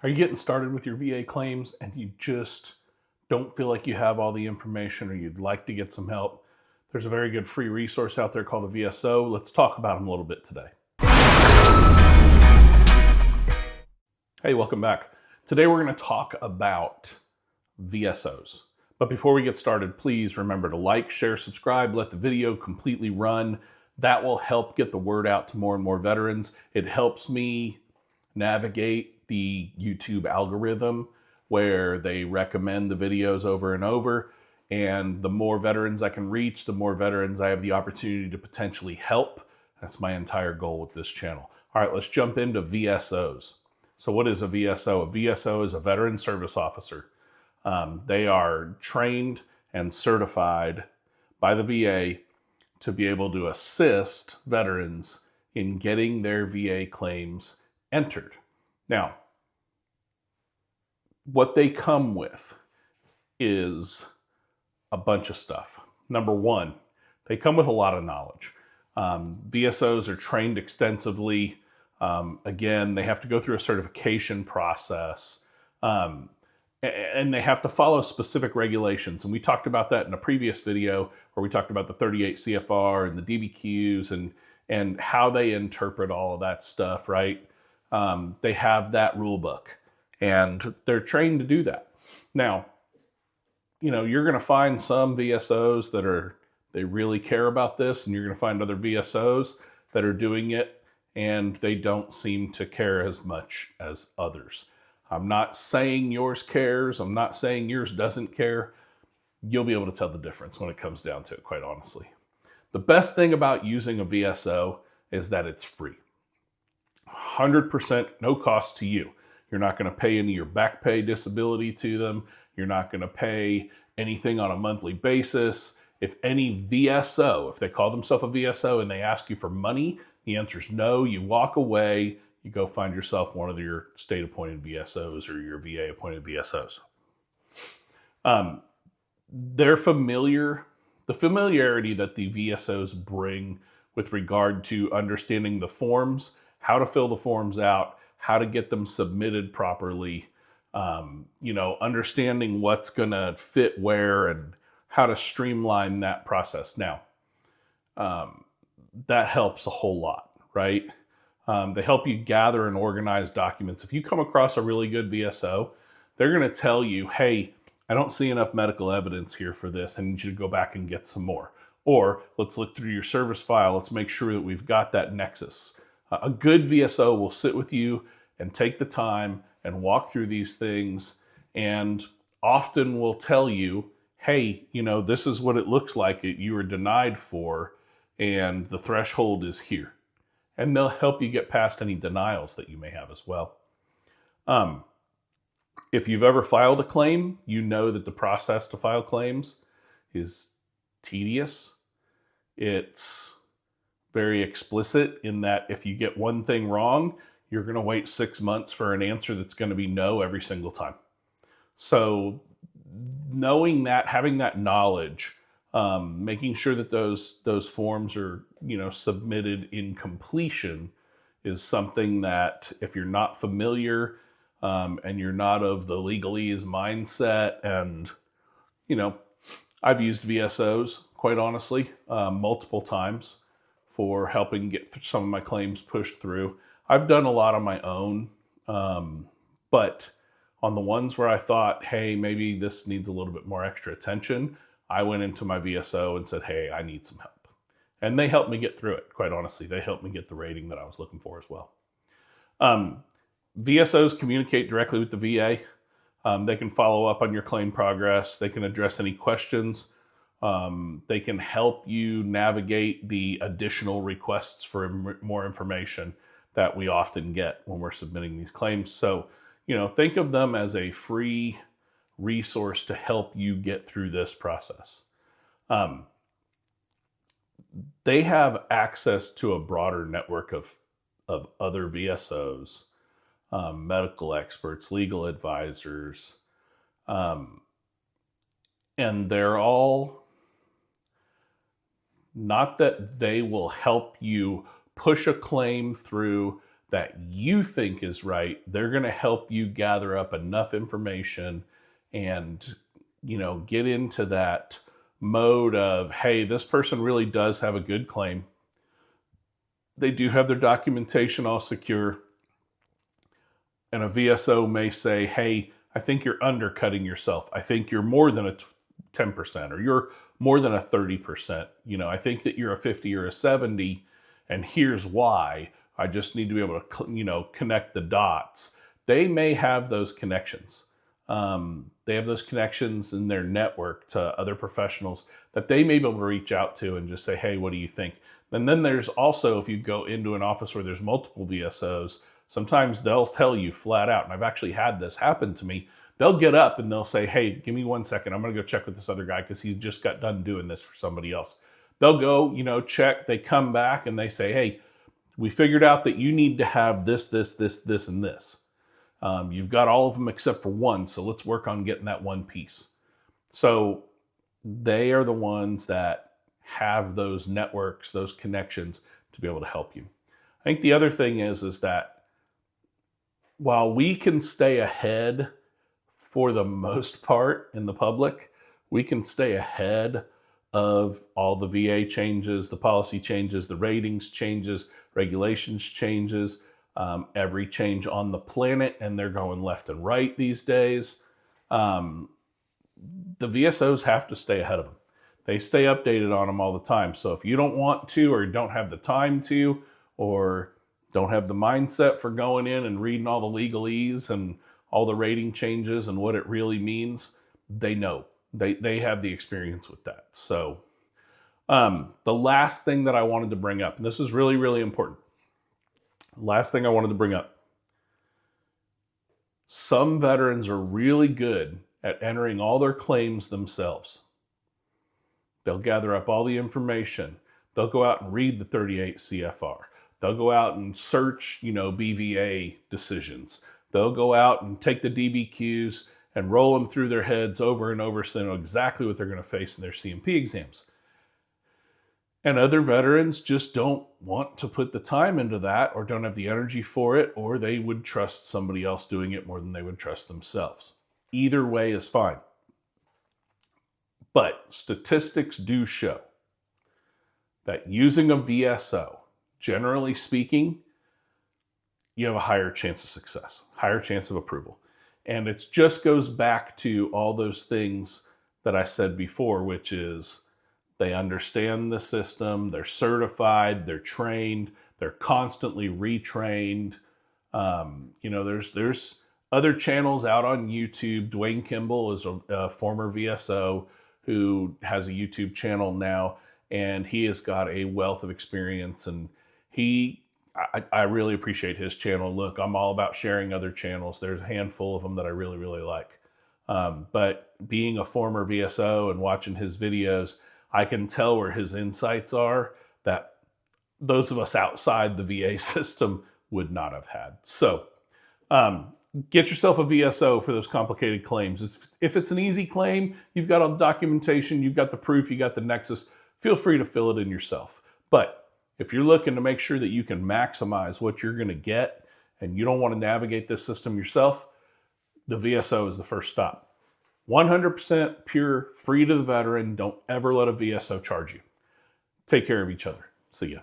Are you getting started with your VA claims and you just don't feel like you have all the information or you'd like to get some help? There's a very good free resource out there called a VSO. Let's talk about them a little bit today. Hey, welcome back. Today we're going to talk about VSOs. But before we get started, please remember to like, share, subscribe, let the video completely run. That will help get the word out to more and more veterans. It helps me navigate the YouTube algorithm where they recommend the videos over and over. And the more veterans I can reach, the more veterans I have the opportunity to potentially help. That's my entire goal with this channel. All right, let's jump into VSOs. So what is a VSO? A VSO is a veteran service officer. They are trained and certified by the VA to be able to assist veterans in getting their VA claims entered. Now, what they come with is a bunch of stuff. Number one, they come with a lot of knowledge. VSOs are trained extensively. Again, they have to go through a certification process. And they have to follow specific regulations. And we talked about that in a previous video where we talked about the 38 CFR and the DBQs and how they interpret all of that stuff, right? They have that rule book and they're trained to do that. Now, you're going to find some VSOs they really care about this, and you're going to find other VSOs that are doing it and they don't seem to care as much as others. I'm not saying yours cares. I'm not saying yours doesn't care. You'll be able to tell the difference when it comes down to it, quite honestly. The best thing about using a VSO is that it's free. 100% no cost to you. You're not going to pay any of your back pay disability to them. You're not going to pay anything on a monthly basis. If any VSO, if they call themselves a VSO and they ask you for money, the answer is no. You walk away. You go find yourself one of your state-appointed VSOs or your VA-appointed VSOs. They're familiar. The familiarity that the VSOs bring with regard to understanding the forms, how to fill the forms out, how to get them submitted properly, understanding what's going to fit where and how to streamline that process. Now, that helps a whole lot, right? They help you gather and organize documents. If you come across a really good VSO, they're going to tell you, hey, I don't see enough medical evidence here for this. I need you to go back and get some more. Or let's look through your service file. Let's make sure that we've got that nexus. A good VSO will sit with you and take the time and walk through these things and often will tell you, hey, this is what it looks like you were denied for and the threshold is here. And they'll help you get past any denials that you may have as well. If you've ever filed a claim, you know that the process to file claims is tedious. It's very explicit in that if you get one thing wrong, you're going to wait 6 months for an answer that's going to be no every single time. So knowing that, having that knowledge, making sure that those forms are submitted in completion is something that if you're not familiar and you're not of the legalese mindset, and I've used VSOs quite honestly multiple times for helping get some of my claims pushed through. I've done a lot on my own, but on the ones where I thought, hey, maybe this needs a little bit more extra attention, I went into my VSO and said, hey, I need some help. And they helped me get through it, quite honestly. They helped me get the rating that I was looking for as well. VSOs communicate directly with the VA. They can follow up on your claim progress. They can address any questions. They can help you navigate the additional requests for more information that we often get when we're submitting these claims. So, think of them as a free resource to help you get through this process. They have access to a broader network of other VSOs, medical experts, legal advisors, and they're all, not that they will help you push a claim through that you think is right. They're going to help you gather up enough information and, get into that mode of, hey, this person really does have a good claim. They do have their documentation all secure. And a VSO may say, hey, I think you're undercutting yourself. I think you're more than a 10% or you're more than a 30%. I think that you're a 50 or a 70, and here's why. I just need to be able to, connect the dots. They may have those connections. They have those connections in their network to other professionals that they may be able to reach out to and just say, hey, what do you think? And then there's also, if you go into an office where there's multiple VSOs, sometimes they'll tell you flat out, and I've actually had this happen to me. They'll get up and they'll say, hey, give me 1 second. I'm going to go check with this other guy because he just got done doing this for somebody else. They'll go, check. They come back and they say, hey, we figured out that you need to have this, this, and this. You've got all of them except for one, so let's work on getting that one piece. So they are the ones that have those networks, those connections to be able to help you. I think the other thing is that while we can stay ahead for the most part in the public, we can stay ahead of all the VA changes, the policy changes, the ratings changes, regulations changes, every change on the planet, and they're going left and right these days. The VSOs have to stay ahead of them. They stay updated on them all the time. So if you don't want to, or don't have the time to, or don't have the mindset for going in and reading all the legalese and all the rating changes and what it really means, they know. They have the experience with that. So the last thing that I wanted to bring up, and this is really, really important. Last thing I wanted to bring up. Some veterans are really good at entering all their claims themselves. They'll gather up all the information. They'll go out and read the 38 CFR. They'll go out and search, BVA decisions. They'll go out and take the DBQs and roll them through their heads over and over so they know exactly what they're going to face in their CMP exams. And other veterans just don't want to put the time into that, or don't have the energy for it, or they would trust somebody else doing it more than they would trust themselves. Either way is fine. But statistics do show that using a VSO, generally speaking, you have a higher chance of success, higher chance of approval. And it just goes back to all those things that I said before, which is they understand the system, they're certified, they're trained, they're constantly retrained. There's other channels out on YouTube. Dwayne Kimball is a former VSO who has a YouTube channel now, and he has got a wealth of experience, and I really appreciate his channel. Look, I'm all about sharing other channels. There's a handful of them that I really, really like. But being a former VSO and watching his videos, I can tell where his insights are that those of us outside the VA system would not have had. So get yourself a VSO for those complicated claims. If it's an easy claim, you've got all the documentation, you've got the proof, you got the nexus, feel free to fill it in yourself. But if you're looking to make sure that you can maximize what you're going to get and you don't want to navigate this system yourself, the VSO is the first stop. 100% pure, free to the veteran. Don't ever let a VSO charge you. Take care of each other. See ya.